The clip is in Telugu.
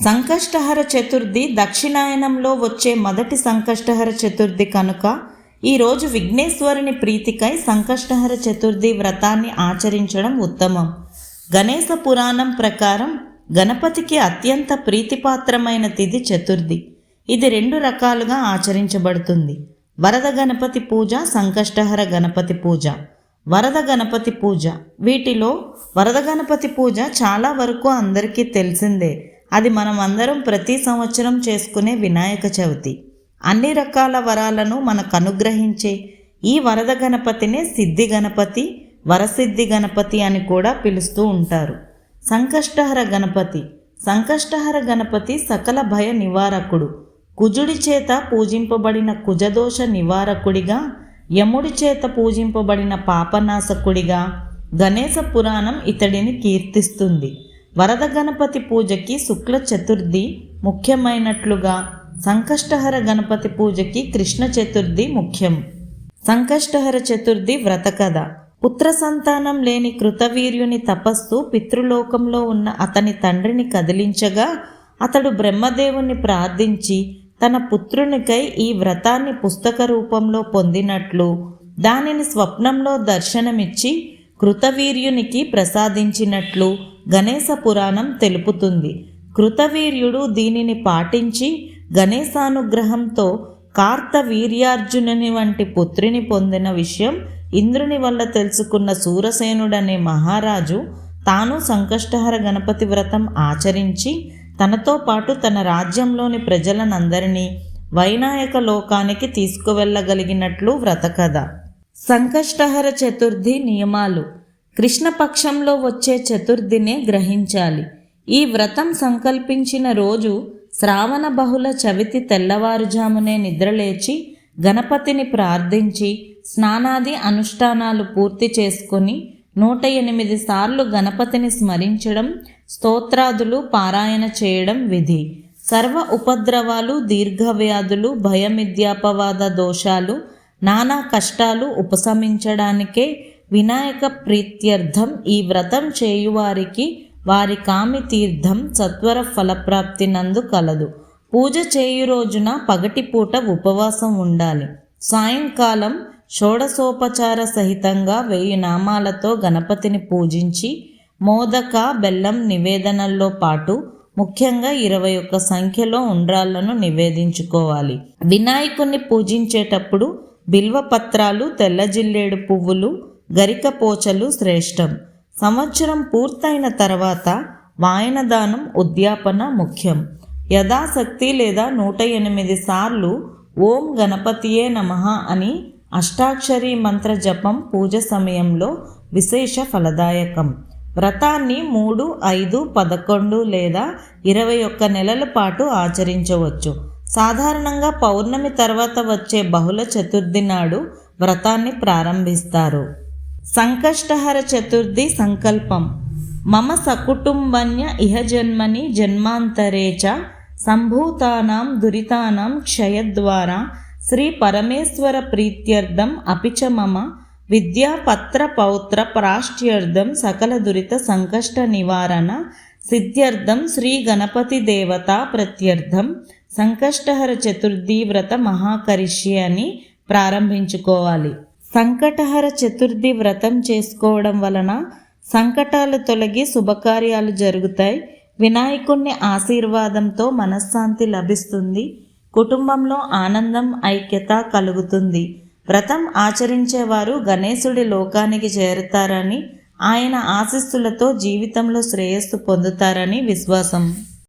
సంకష్టహర చతుర్థి దక్షిణాయనంలో వచ్చే మొదటి సంకష్టహర చతుర్థి కనుక ఈరోజు విఘ్నేశ్వరుని ప్రీతికై సంకష్టహర చతుర్థి వ్రతాన్ని ఆచరించడం ఉత్తమం. గణేశ పురాణం ప్రకారం గణపతికి అత్యంత ప్రీతిపాత్రమైన తిథి చతుర్థి. ఇది 2 రకాలుగా ఆచరించబడుతుంది: వరద గణపతి పూజ, సంకష్టహర గణపతి పూజ. వరద గణపతి పూజ, వీటిలో వరద గణపతి పూజ చాలా వరకు అందరికీ తెలిసిందే. అది మనం అందరం ప్రతి సంవత్సరం చేసుకునే వినాయక చవితి. అన్ని రకాల వరాలను మనకు అనుగ్రహించే ఈ వరద గణపతినే సిద్ధి గణపతి, వరసిద్ధి గణపతి అని కూడా పిలుస్తూ ఉంటారు. సంకష్టహర గణపతి. సంకష్టహర గణపతి సకల భయ నివారకుడు. కుజుడి చేత పూజింపబడిన కుజదోష నివారకుడిగా, యముడి చేత పూజింపబడిన పాపనాశకుడిగా గణేశ పురాణం ఇతడిని కీర్తిస్తుంది. వరద గణపతి పూజకి శుక్ల చతుర్థి ముఖ్యమైనట్లుగా సంకష్టహర గణపతి పూజకి కృష్ణ చతుర్థి ముఖ్యం. సంకష్టహర చతుర్థి వ్రత కథ. పుత్ర సంతానం లేని కృతవీర్యుని తపస్సు పితృలోకంలో ఉన్న అతని తండ్రిని కదిలించగా అతడు బ్రహ్మదేవుని ప్రార్థించి తన పుత్రునికై ఈ వ్రతాన్ని పుస్తక రూపంలో పొందినట్లు దానిని స్వప్నంలో దర్శనమిచ్చి కృతవీర్యునికి ప్రసాదించినట్లు గణేశ పురాణం తెలుపుతుంది. కృతవీర్యుడు దీనిని పాటించి గణేశానుగ్రహంతో కార్తవీర్యార్జునుని వంటి పుత్రిని పొందిన విషయం ఇంద్రుని వల్ల తెలుసుకున్న శూరసేనుడనే మహారాజు తాను సంకష్టహర గణపతి వ్రతం ఆచరించి తనతో పాటు తన రాజ్యంలోని ప్రజలనందరినీ వైనాయక లోకానికి తీసుకువెళ్ళగలిగినట్లు వ్రతకథ. సంకష్టహర చతుర్థి నియమాలు. కృష్ణపక్షంలో వచ్చే చతుర్థినే గ్రహించాలి. ఈ వ్రతం సంకల్పించిన రోజు శ్రావణ బహుళ చవితి తెల్లవారుజామునే నిద్రలేచి గణపతిని ప్రార్థించి స్నానాది అనుష్ఠానాలు పూర్తి చేసుకొని 108 సార్లు గణపతిని స్మరించడం, స్తోత్రాదులు పారాయణ చేయడం విధి. సర్వ ఉపద్రవాలు, దీర్ఘవ్యాధులు, భయమిథ్యాపవాద దోషాలు, నానా కష్టాలు ఉపశమించడానికే వినాయక ప్రీత్యర్థం ఈ వ్రతం చేయువారికి వారి కామి తీర్థం సత్వర ఫలప్రాప్తి నందు కలదు. పూజ చేయు రోజున పగటిపూట ఉపవాసం ఉండాలి. సాయంకాలం షోడశోపచార సహితంగా 1000 నామాలతో గణపతిని పూజించి మోదక, బెల్లం నివేదనల్లో పాటు ముఖ్యంగా 21 సంఖ్యలో ఉండ్రాళ్లను నివేదించుకోవాలి. వినాయకుణ్ణి పూజించేటప్పుడు బిల్వపత్రాలు, తెల్ల జిల్లేడు పువ్వులు, గరిక పోచలు శ్రేష్టం. సంవత్సరం పూర్తయిన తర్వాత వాయనదానం, ఉద్యాపన ముఖ్యం. యథాశక్తి లేదా 108 సార్లు ఓం గణపతియే నమః అని అష్టాక్షరీ మంత్ర జపం పూజ సమయంలో విశేష ఫలదాయకం. వ్రతాన్ని 3, 5, 11 లేదా 21 నెలల పాటు ఆచరించవచ్చు. సాధారణంగా పౌర్ణమి తర్వాత వచ్చే బహుళ చతుర్థి నాడు వ్రతాన్ని ప్రారంభిస్తారు. సంకష్టహర చతుర్థి సంకల్పం. మమ సకుటుంబన్య ఇహ జన్మని జన్మాంతరే చ సంభూతానాం దురితానాం క్షయద్వారా శ్రీ పరమేశ్వర ప్రీత్యర్థం అపిచ మమ విద్యాపత్ర పౌత్ర ప్రాష్ట్యర్థం సకల దురిత సంకష్ట నివారణ సిద్ధ్యర్థం శ్రీ గణపతి దేవతా ప్రత్యర్థం సంకష్టహర చతుర్థి వ్రత మహాకరిష్యే అని ప్రారంభించుకోవాలి. సంకటహర చతుర్థి వ్రతం చేసుకోవడం వలన సంకటాలు తొలగి శుభకార్యాలు జరుగుతాయి. వినాయకుని ఆశీర్వాదంతో మనశ్శాంతి లభిస్తుంది. కుటుంబంలో ఆనందం, ఐక్యత కలుగుతుంది. వ్రతం ఆచరించేవారు గణేశుడి లోకానికి చేరుతారని, ఆయన ఆశీస్సులతో జీవితంలో శ్రేయస్సు పొందుతారని విశ్వాసం.